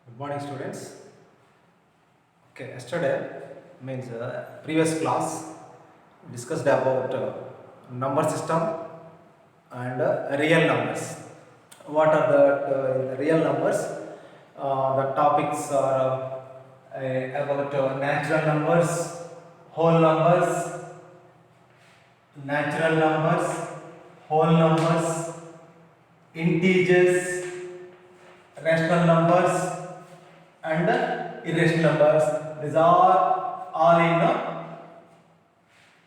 Good morning, students. Okay, yesterday means previous class discussed about number system and real numbers. What are the real numbers? The topics are about natural numbers, whole numbers, natural numbers, whole numbers, integers, rational numbers, and irrational numbers. These are all in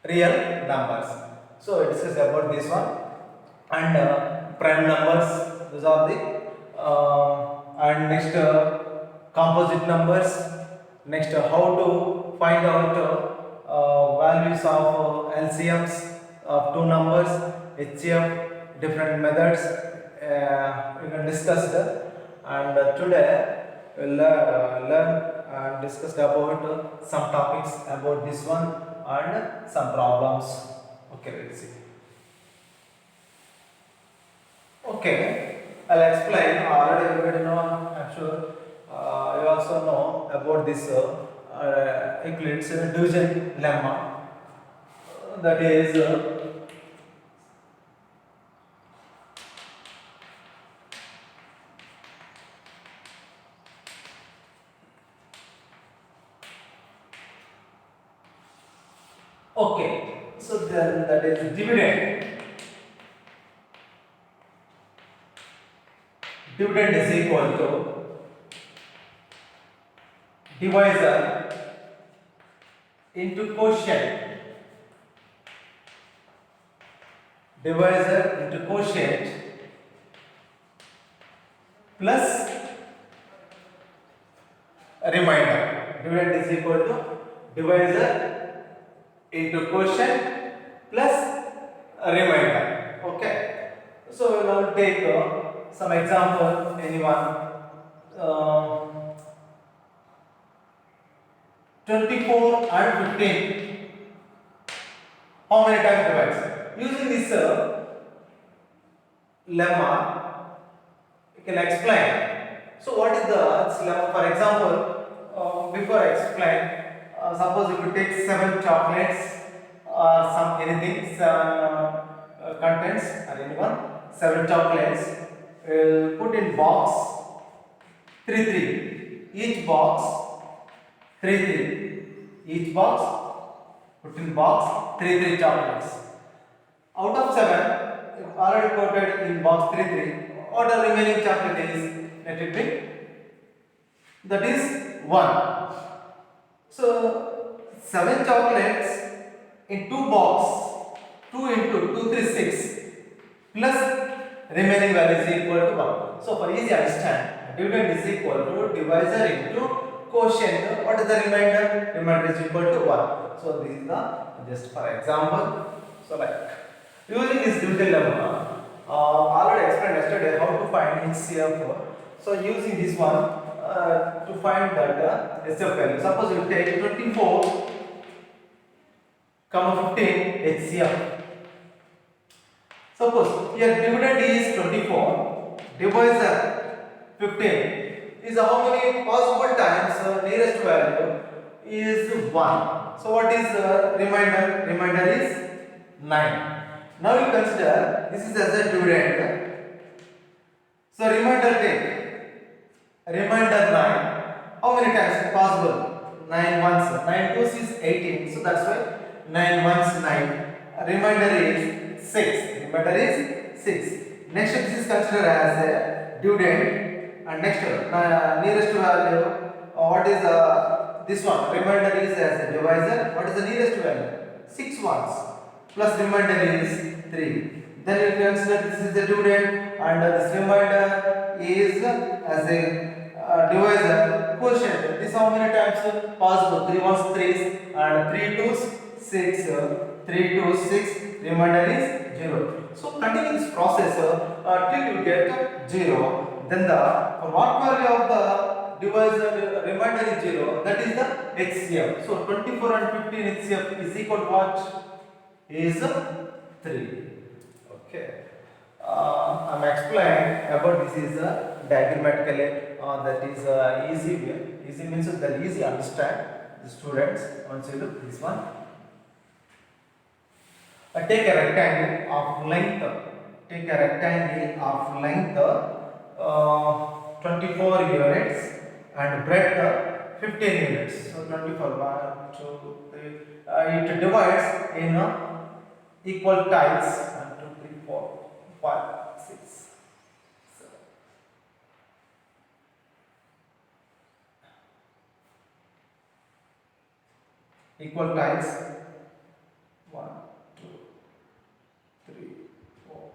real numbers. So it is about this one, and prime numbers. Those are the and next composite numbers. Next how to find out values of LCMs of two numbers, HCF, different methods. We can discuss and today we'll learn and discuss about some topics about this one and some problems. Okay, let's see. Okay, I'll explain. Already everybody know, I'm sure. You also know about this Euclid's division lemma. That is okay. So then that is dividend. Dividend is equal to divisor into quotient. Divisor into quotient plus remainder. Dividend is equal to divisor into quotient plus remainder. Okay. So we will now take some example. Anyone? 24 and 15. How many times divides? Using this lemma, you can explain. So what is the lemma? For example, before I explain, suppose if you take 7 chocolates or some anything, 7 contents or anyone, 7 chocolates, will put in box 3 3. Each box 3 3. Each box put in box 3 3 chocolates. Out of 7, if already quoted in box 3 3, what the remaining chocolate is? Let it be. That is 1. So 7 chocolates in 2 box, 2 into 2 3 6 plus remaining value is equal to 1. So for easy understand, dividend is equal to divisor into quotient. What is the remainder? Remainder is equal to 1. So this is the just for example. So like using this division lemma, already explained yesterday how to find HCF. So using this one to find that HCF value. Suppose you take 24, 15 HCF. Suppose here dividend is 24, divisor 15 is how many possible times nearest value is 1. So what is remainder? Remainder is 9. Now you consider this is as a dividend. So remainder take. Remainder 9. How many times is possible? 9 once. 9 twos is 18. So that's why 9 once 9. Remainder is 6. Remainder is 6. Next this is considered as a dividend. And next nearest value. What is this one? Remainder is as a divisor. What is the nearest value? 6 ones. Plus remainder is 3. Then you consider this is the dividend and this remainder is as a divisor quotient. This how many times possible? 3 ones 3s and 3 twos 6. 3 twos 6. Remainder is 0. So continue this process till you get 0. Then the what value of the divisor remainder is 0. That is the HCF. So 24 and 15 HCF is equal to what? Is 3. Okay. I'm explaining about this is diagrammatically that is easy way. Easy means that easy understand the students. Once you look this one, take a rectangle of length. Take a rectangle of length 24 units and breadth 15 units. So 24, 1, 2, 3. It divides in equal tiles. 1, 2, 3, 4, 5, 6, 7. Equal tiles. 1, 2, 3, 4.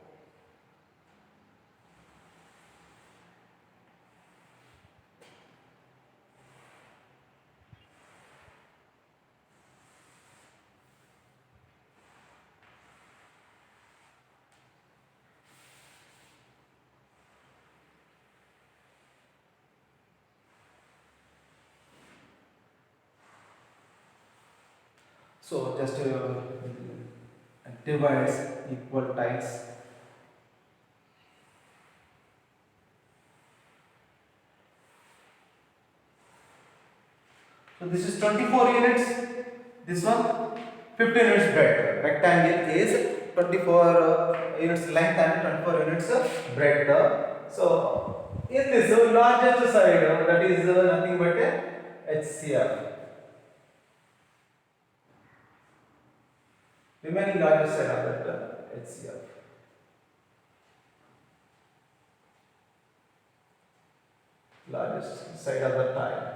So just divides equal tiles. So this is 24 units. This one 15 units breadth. Rectangle is 24 units length and 24 units breadth. So in this largest side that is nothing but a HCF. Remaining largest side of that HCF. Largest side of the tile.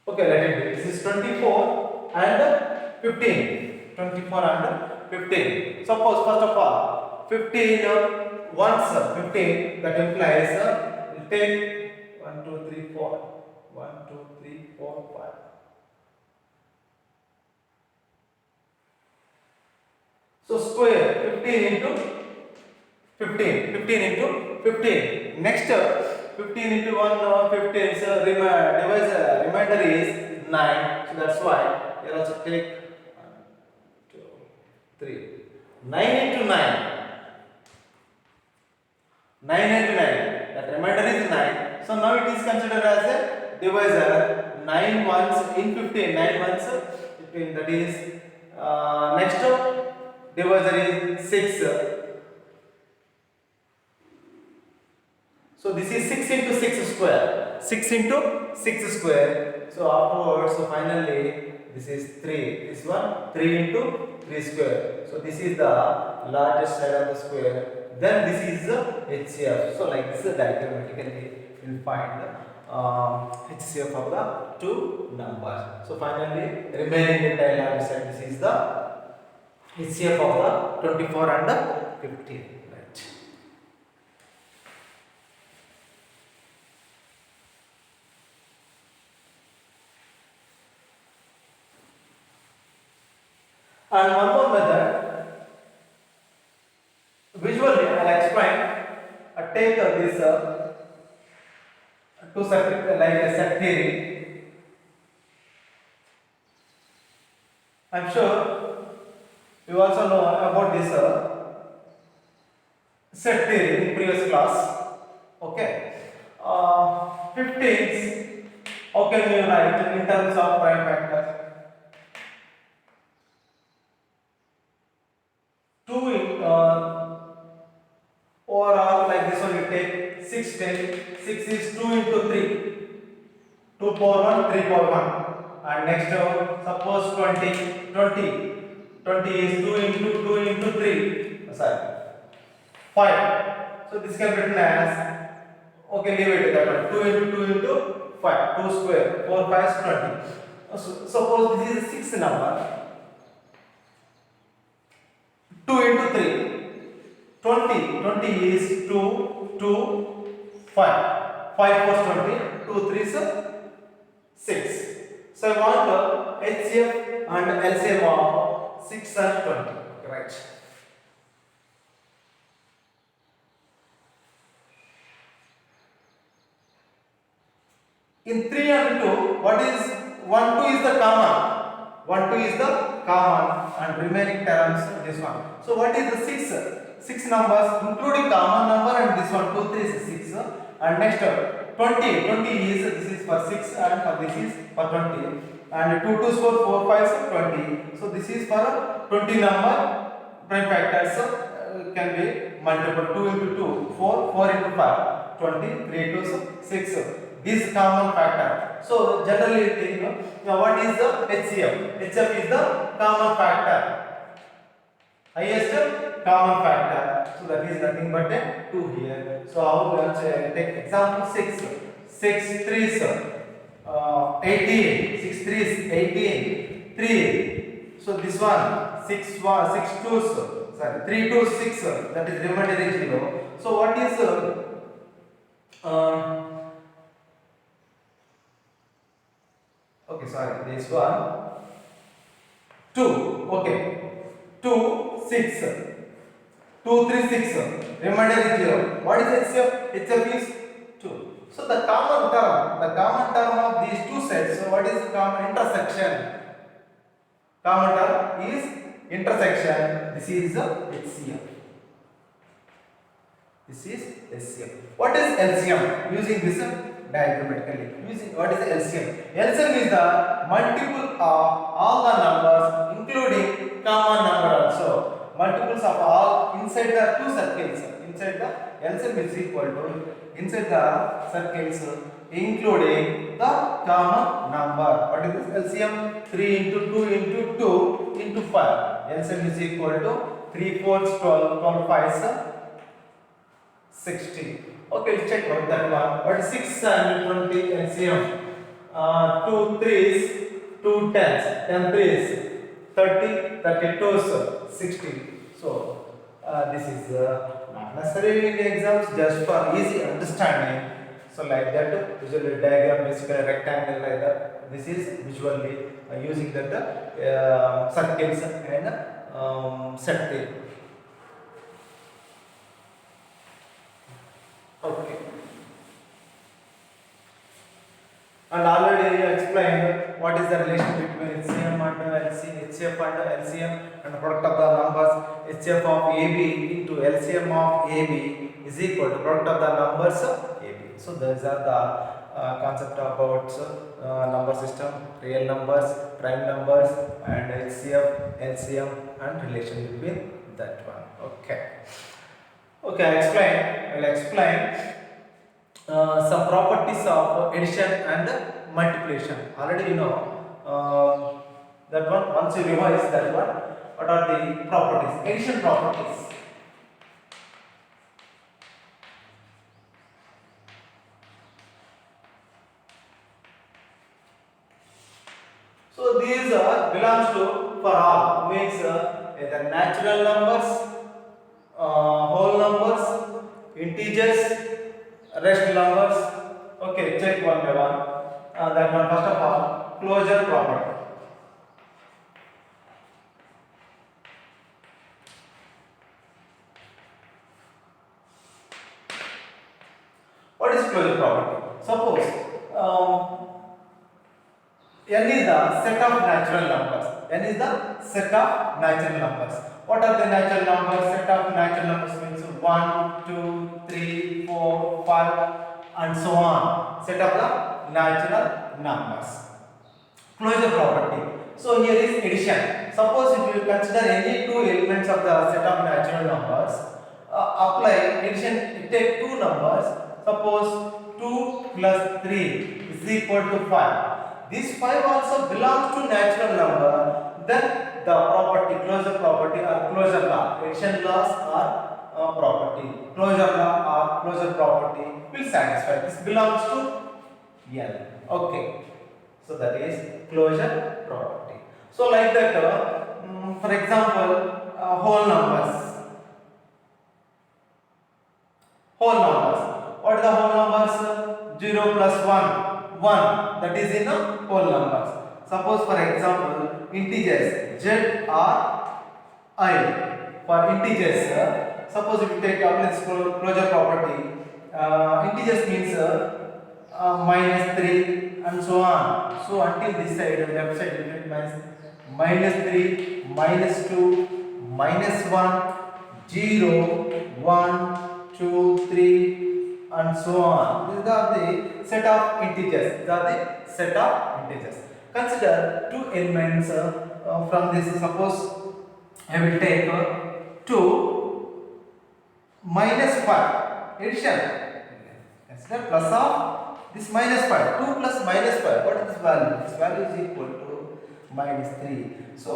Okay, let it be. This is 24 and 15. 24 and 15. Suppose first of all 15 once 15, that implies we'll take 1, 2, 3, 4. 1, 2, 3, 4, 5. So square 15 into 15. 15 into 15. Next 15 into 1 15. So remainder is 9. So that's why you also take 1, 2, 3. 9 into 9. 9 into 9. That remainder is 9. So now it is considered as a divisor. 9 ones in 15. 9 ones 15. That is next divisor is 6. So this is 6 into 6 square. 6 into 6 square. So afterwards, so finally, this is 3. This one 3 into 3 square. So this is the largest side of the square. Then this is the HCF. So like this diagrammatically we will find the HCF of the two numbers. So finally, remaining entire largest side. This is the HCF of the 24 and the 15. Right. And one more method, visually I will explain. Take this two circuit like a set theory. I am sure you also know about this set theory in previous class. Okay. 15s, how can you write in terms of prime factor? 2 in overall like this one you take 16. 6 is 2 into 3. 2 power 1, 3 power 1. And next suppose 20. 20 is 2 into 2 into 3. Sorry. 5. So this can be written as, okay, leave it that one. 2 into 2 into 5. 2 square. 4 5 is 20. So, suppose this is a 6th number. 2 into 3. 20. 20 is 2, 2, 5. 5 plus 20. 2, 3 is 6. So I want HCF and LCM of 6 and 20. Right. in 3 and 2, what is 1 2 is the common. 1 2 is the common and remaining terms this one. So what is the 6 numbers including common number and this one 2 3 is 6 and next 20 is this is for 6 and for this is for 20 and 2 2 4 4 5 so 20. So this is for 20 number prime factors can be multiple 2 into 2 4 4 into 5 20 3 into 6. This common factor. So generally think what is the HCF? HCF is the common factor, highest common factor. So that is nothing but a 2 here. So how we will take example 6. 6 3s 18. 6 3s 18. 3. So this one 6 2s. Sorry 3 2 6. That is remainder is 0. So what is okay, sorry, this one 2. Okay, 2 6 2 3 6 remainder is 0. What is HCF? HCF is 2. So the common term of these two sets, so what is common? Intersection. Common term is intersection. This is the HCF. This is HCF. What is LCM? Using this diagrammatically. Using what is LCM? LCM is the multiple of all the numbers including common number also. Multiples of all inside the two circles. Inside the LCM is equal to inside the circles including the common number. What is this LCM? 3 into 2 into 2 into 5. LCM is equal to 3 4 12 12 5 60. Okay, let's check out that one. What is 6 and 20 LCM? 2 3s, 2 10s, 10 3s, 30, 32s, 60. So this is not necessary in exams, just for easy understanding. So like that, usually diagram basically rectangle like that. This is visually using that circles and set the. Okay. And already I explained what is the relation between HCM and HCF and LCM and product of the numbers. HCF of AB into LCM of AB is equal to product of the numbers of AB. So those are the concept about number system, real numbers, prime numbers, and HCF, LCM, and relation between that one. Okay. Okay, I will explain some properties of addition and multiplication. Already you know that one. Once you revise that one, what are the properties? Addition properties. So these belongs to for all means either natural numbers, whole numbers, integers, rest numbers. Okay, check one by one. That one first of all, closure property. What is closure property? Suppose n is the set of natural numbers. N is the set of natural numbers. What are the natural numbers? Set of natural numbers means 1, 2, 3, 4, 5 and so on. Set of the natural numbers. Closure property. So here is addition. Suppose if you consider any two elements of the set of natural numbers, apply addition, take two numbers. Suppose 2 plus 3 is equal to 5. This 5 also belongs to natural number. Then the property, closure property or closure law, addition laws or property, closure law or closure property will satisfy. This belongs to L. Okay. So that is closure property. So like that, for example, whole numbers. Whole numbers. What are the whole numbers? 0 plus 1, 1. That is in a whole numbers. Suppose for example, integers z or I. For integers, suppose if you take apply closure property, integers means -3 and so on. So until this side, left side, it means -3, -2, -1, 0, 1, 2, 3, and so on. These are the set of integers. These are the set of integers. Consider two elements from this. Suppose I will take 2 -5 addition. Consider plus of this -5. 2 plus -5. What is this value? This value is equal to -3. So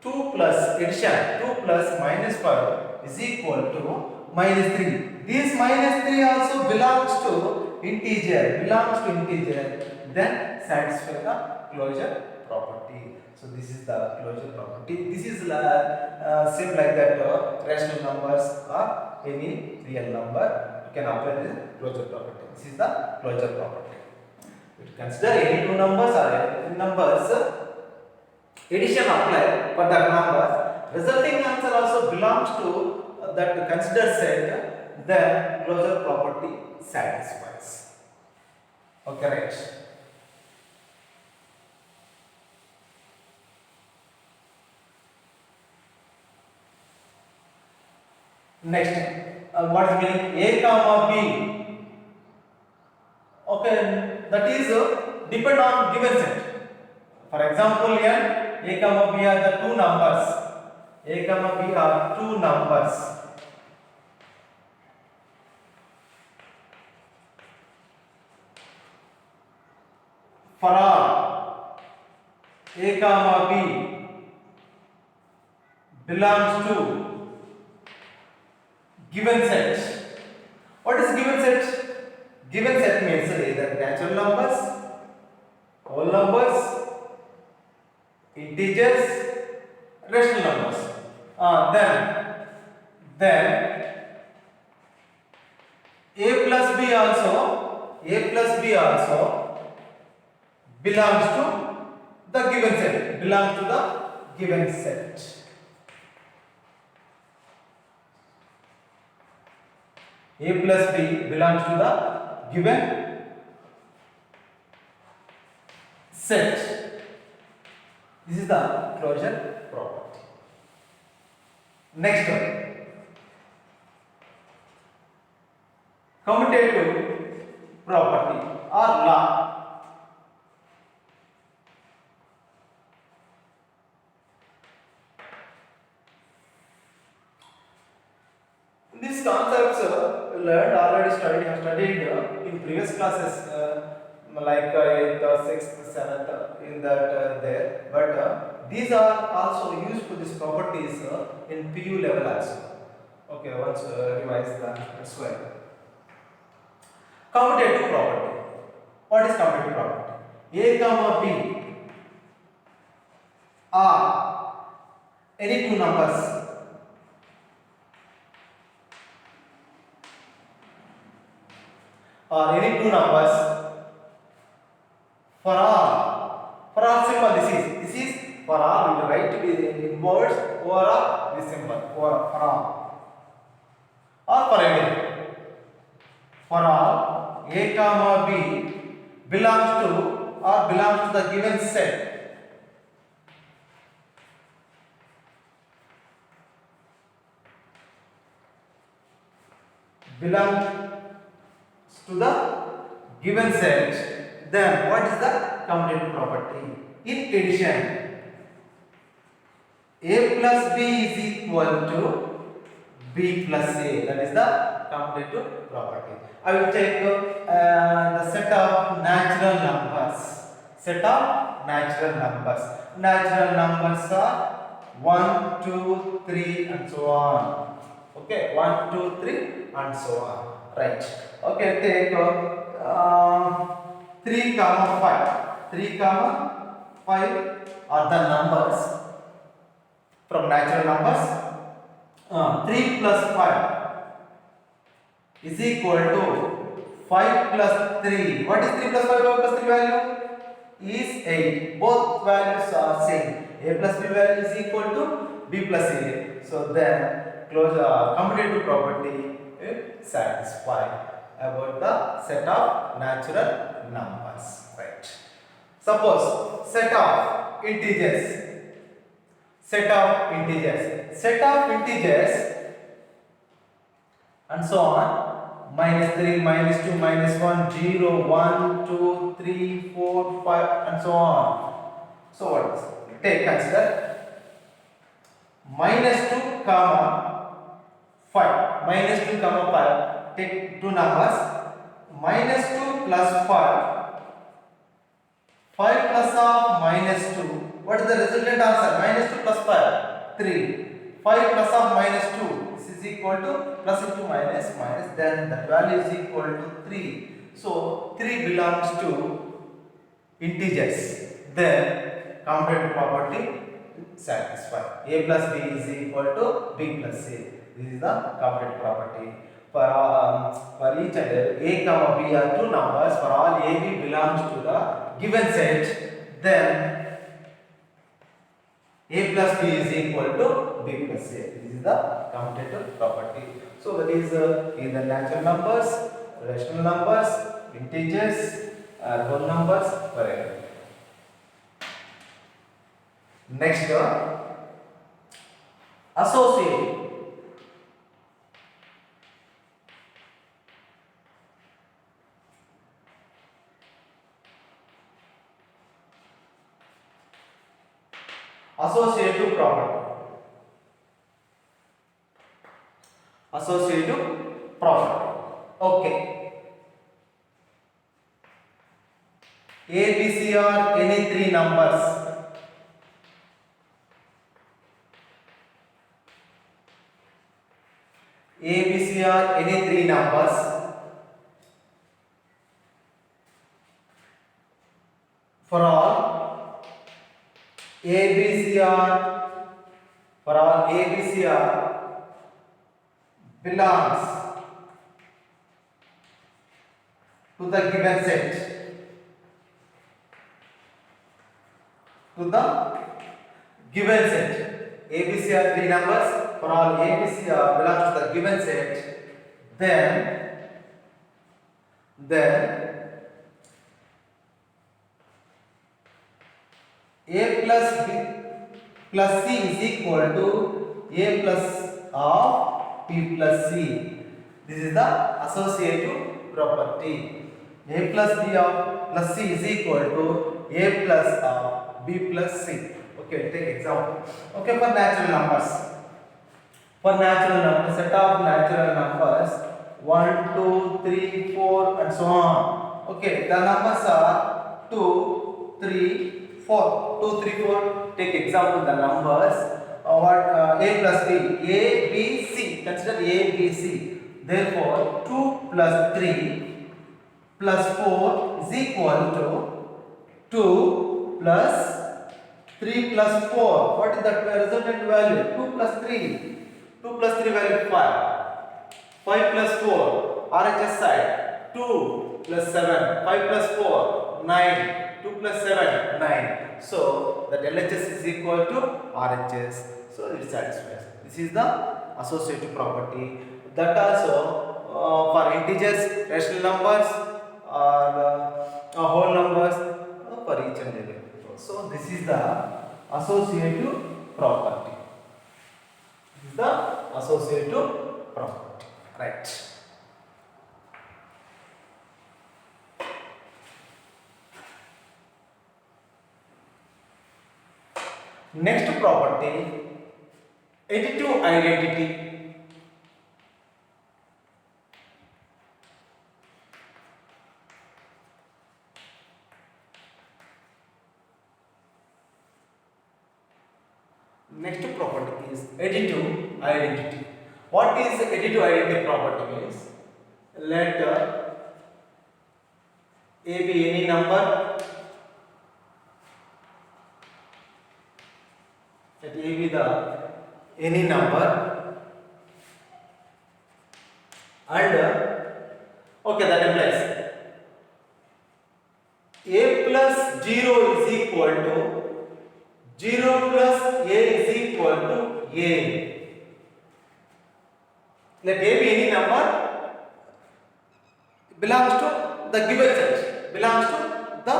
2 plus addition, 2 plus -5 is equal to -3. This -3 also belongs to integer, then satisfy the closure property. So this is the closure property. This is same like that rational numbers or any real number. You can apply the closure property. This is the closure property. If you consider any two numbers or any three numbers, addition apply for that number, resulting answer also belongs to that considered set, then closure property satisfies. Okay, right. Next, what is meaning A comma B? Okay, that is depend on given set. For example, here A comma B are the two numbers. A comma B are two numbers. For all A comma B belongs to given set. What is given set? Given set means either natural numbers, whole numbers, integers, rational numbers. Then A plus B also belongs to the given set. A plus B belongs to the given set. This is the closure property. Next one, commutative property or law. These concepts learned already studied in previous classes, like in the 6th, 7th, in that there. But these are also used for these properties in PU level also. Okay, once revise that as well. Commutative property. What is commutative property? A comma B are any two numbers. Or any two numbers for all symbol this is for all. We will write in words over this symbol for all or for any. For all A comma B belongs to the given set. Belongs to the given set, then what is the commutative property? In addition, A plus B is equal to B plus A. That is the commutative property. I will take the set of natural numbers. Natural numbers are 1, 2, 3, and so on. Okay, 1, 2, 3, and so on. Right. Okay, take 3 comma 5. 3 comma 5 are the numbers from natural numbers. 3 plus 5 is equal to 5 plus 3. What is 3 plus 5? 5 plus 3 value is 8. Both values are same. A plus B value is equal to B plus A. So then commutative property satisfied about the set of natural numbers, right? Suppose set of integers, set of integers and so on, minus 3, minus 2, minus 1, 0, 1, 2, 3, 4, 5 and so on. So what is it? Take consider minus 2 comma 5, minus 2 comma 5, take two numbers, minus 2 plus 5, 5 plus of minus 2, what is the resultant answer? Minus 2 plus 5, 3, 5 plus of minus 2, this is equal to plus into minus, minus, then that value is equal to 3. So 3 belongs to integers, then commutative property satisfied. A plus B is equal to B plus C. This is the commutative property. For each and A comma B are two numbers. For all A B belongs to the given set, then A plus B is equal to B plus C. This is the commutative property. So that is either natural numbers, rational numbers, integers, or whole numbers, whatever. Next, associate. Associative property. Associative property. Okay. A, B, C are any three numbers. A, B, C are any three numbers. For all A, B, C are, for all A, B, C are belongs to the given set. To the given set. A, B, C are three numbers. For all A, B, C belongs to the given set, then A plus B plus C is equal to A plus of B plus C. This is the associative property. A plus B of plus C is equal to A plus of B plus C. Okay, take example. Okay, for natural numbers. For natural numbers, set of natural numbers 1, 2, 3, 4 and so on. Okay, the numbers are 2, 3, 4. 2, 3, 4. Take example the numbers. A plus B. A, B, C. Consider A, B, C. Therefore, 2 plus 3 plus 4 is equal to 2 plus 3 plus 4. What is that resultant value? 2 plus 3. 2 plus 3 value 5. 5 plus 4. RHS side. 2 plus 7. 5 plus 4. 9. 2 plus 7. 9. So that LHS is equal to RHS. So it satisfies. This is the associative property. That also for integers, rational numbers, or whole numbers, for each and every. So this is the associative property. This is the associative property. Right. Next property, additive identity. Next property is additive identity. What is additive identity property means? Let A be any number. Let A be the any number, and okay, that implies A plus 0 is equal to 0 plus A is equal to A. Let A be any number belongs belongs to the given set. Belongs to the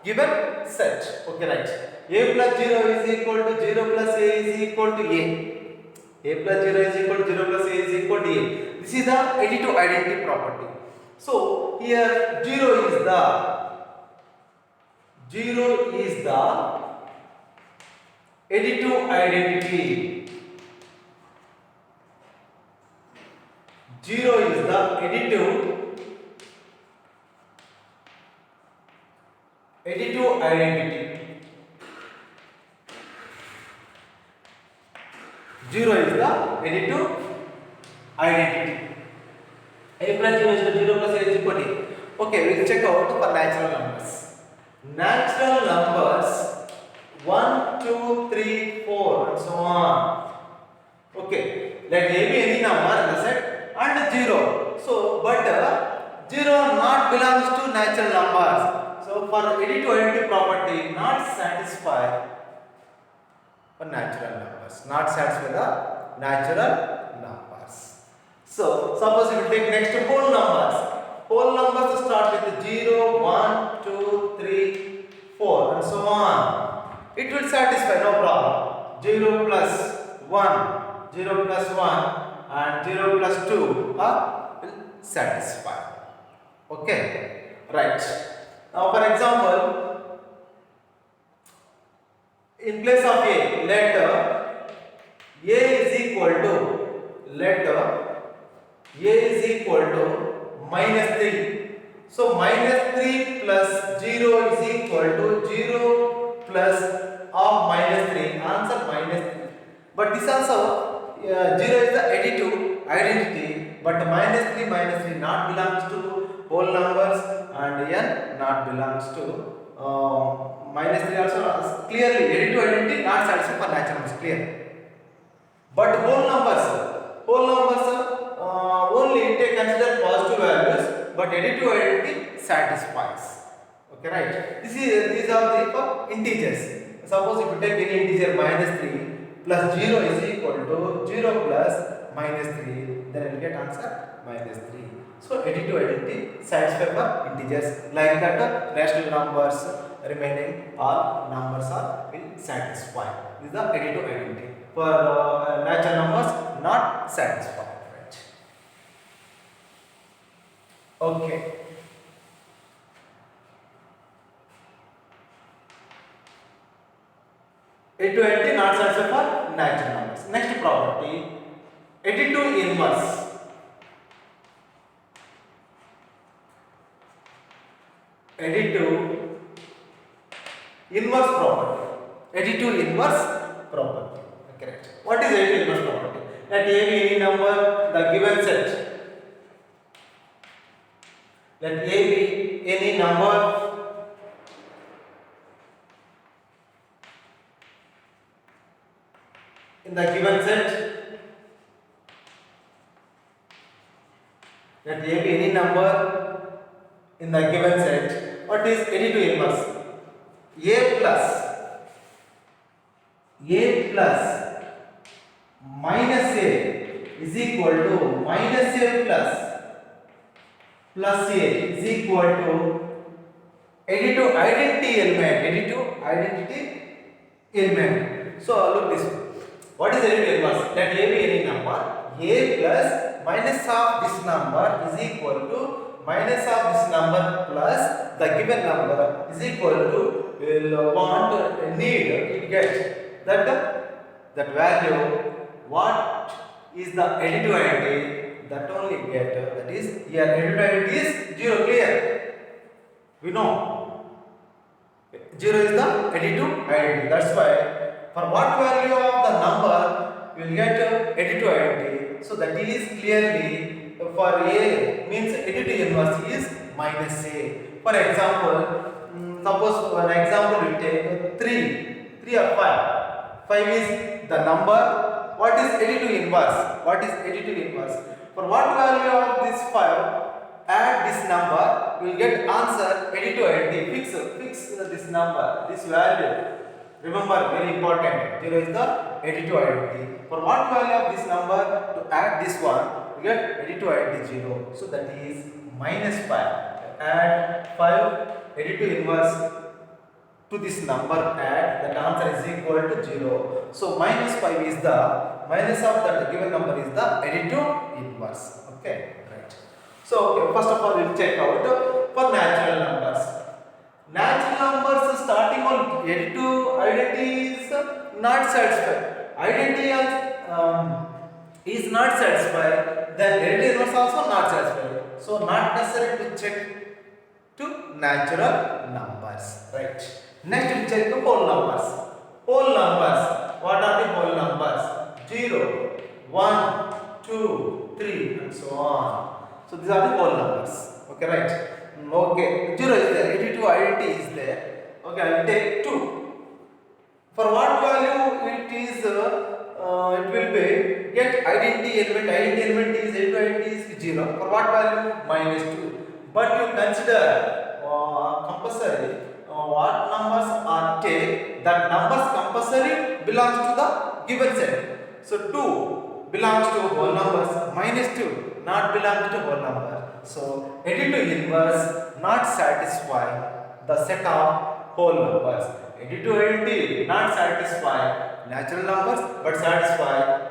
given set. Okay, right. A plus 0 is equal to 0 plus A is equal to A. A plus 0 is equal to 0 plus A is equal to A. This is the additive identity property. So here 0 is the additive identity. 0 is the additive identity. 0 is the additive identity. A plus 0 is equal to 0 plus A is equal to A. Okay, we will check out for natural numbers. Natural numbers 1, 2, 3, 4 and so on. Okay, let A be any number in the set and 0. So, but 0 not belongs to natural numbers. So, for additive identity property not satisfy for natural numbers. Not satisfy the natural numbers. So, suppose if we take next whole numbers. Whole numbers start with 0, 1, 2, 3, 4 and so on. It will satisfy, no problem. 0 plus 1, 0 plus 1 and 0 plus 2 will satisfy. Okay, right. Now for example, in place of A, let A is equal to minus 3. So minus 3 plus 0 is equal to 0 plus of minus 3. Answer minus 3. But this also 0 is the additive identity. But minus 3 not belongs to whole numbers and n not belongs to minus 3 also clearly additive identity not satisfied for natural numbers, clear. But whole numbers only take consider positive values, but additive identity satisfies. Okay, right? These are the for integers. Suppose if you take any integer minus 3 plus 0 is equal to 0 plus minus 3, then you will get answer minus 3. So additive identity satisfies for integers. Like that, rational numbers remaining all numbers are will satisfy. This is the additive identity. For natural numbers not satisfied. Okay. Additive identity not satisfied for natural numbers. Next property, additive inverse. Additive inverse property. Additive inverse property. Correct. What is additive inverse property? Let A be any number, the given set. Let A be any number in the given set. Let A be any number in the given set. What is additive inverse? A plus minus A is equal to minus A plus A is equal to additive identity element. So look this way. What is additive inverse? Let A be any number. A plus minus of this number is equal to minus of this number plus the given number is equal to will need to get that value. What is the additive identity? That only get that is here additive identity is 0, clear. We know 0 is the additive identity. That's why for what value of the number we will get additive identity. So that is clearly for A means additive inverse is minus A. For example, suppose one example we take 3 or 5. 5 is the number. What is additive inverse? What is additive inverse? For what value of this 5, add this number, we will get answer additive identity. Fix this number, this value. Remember, very important. 0 is the additive identity. For what value of this number to add this one, we get additive identity 0. So that is minus 5. Add 5 additive inverse to this number, add, that answer is equal to 0. So minus 5 is the minus of that given number is the additive inverse. Okay, right. So first of all we'll check out for natural numbers. Natural numbers starting on additive identity is not satisfied. Identity is not satisfied. Then additive inverse also not satisfied. So not necessary to check to natural numbers, right? Next we check the whole numbers. Whole numbers. What are the whole numbers? 0, 1, 2, 3 and so on. So these are the whole numbers. Okay, right? Okay, 0 is there, additive identity is there. Okay, I will take 2. For what value it is, it will be get identity element. Identity element is additive identity is 0. For what value? Minus 2. But you consider compulsory what numbers are take, that numbers compulsory belongs to the given set. So 2 belongs to whole numbers, minus 2 not belongs to whole number. So additive inverse not satisfy the set of whole numbers. Additive identity not satisfy natural numbers but satisfy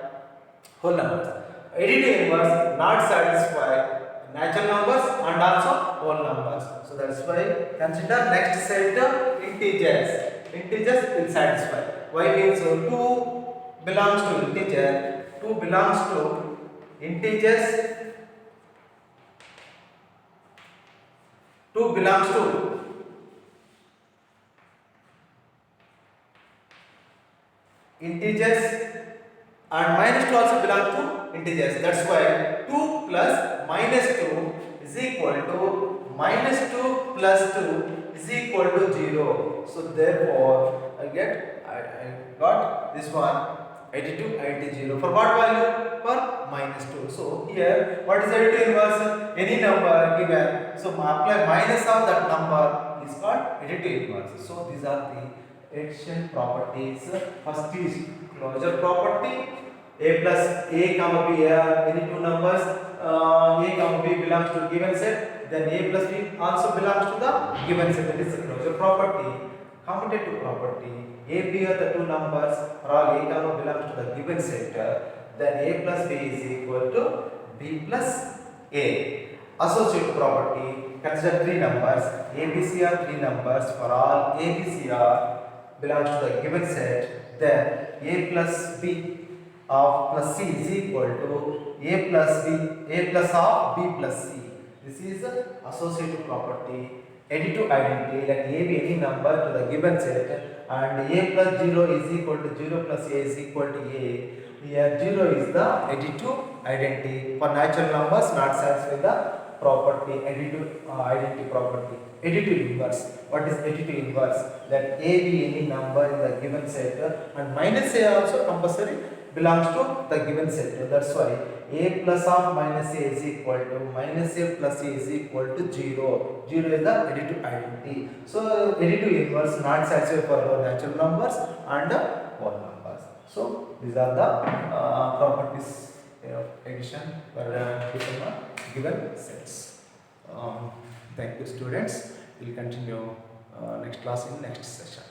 whole numbers. Additive inverse not satisfy natural numbers and also whole numbers. So that's why consider next set integers. Integers will satisfy. Why means 2 belongs to integer, 2 belongs to integers, 2 belongs to integers and minus 2 also belongs to integers. That's why 2 plus minus 2 is equal to minus 2 plus 2 is equal to 0. So therefore I got this one additive identity 0. For what value? For minus 2. So here what is additive inverse? Any number given. So apply minus of that number is called additive inverse. So these are the addition properties. First is closure property. A plus A comma B are any two numbers. A comma B belongs to given set. Then A plus B also belongs to the given set. That is the closure property. Commutative property. A, B are the two numbers. Or all A comma belongs to the given set. Then A plus B is equal to B plus A. Associative property. Consider three numbers. A, B, C are three numbers. For all A, B, C are belongs to the given set. Then A plus B of plus C is equal to A plus B, A plus of B plus C. This is associative property. Additive identity, let A be any number to the given set and A plus 0 is equal to 0 plus A is equal to A. Here 0 is the additive identity. For natural numbers not satisfy the property, additive identity property. Additive inverse. What is additive inverse? Let A be any number in the given set and minus A also compulsory belongs to the given set. That's why A plus of minus A is equal to minus A plus A is equal to 0. 0 is the additive identity. So additive inverse not satisfied for natural numbers and whole numbers. So these are the properties of addition for given sets. Thank you students. We will continue next class in next session.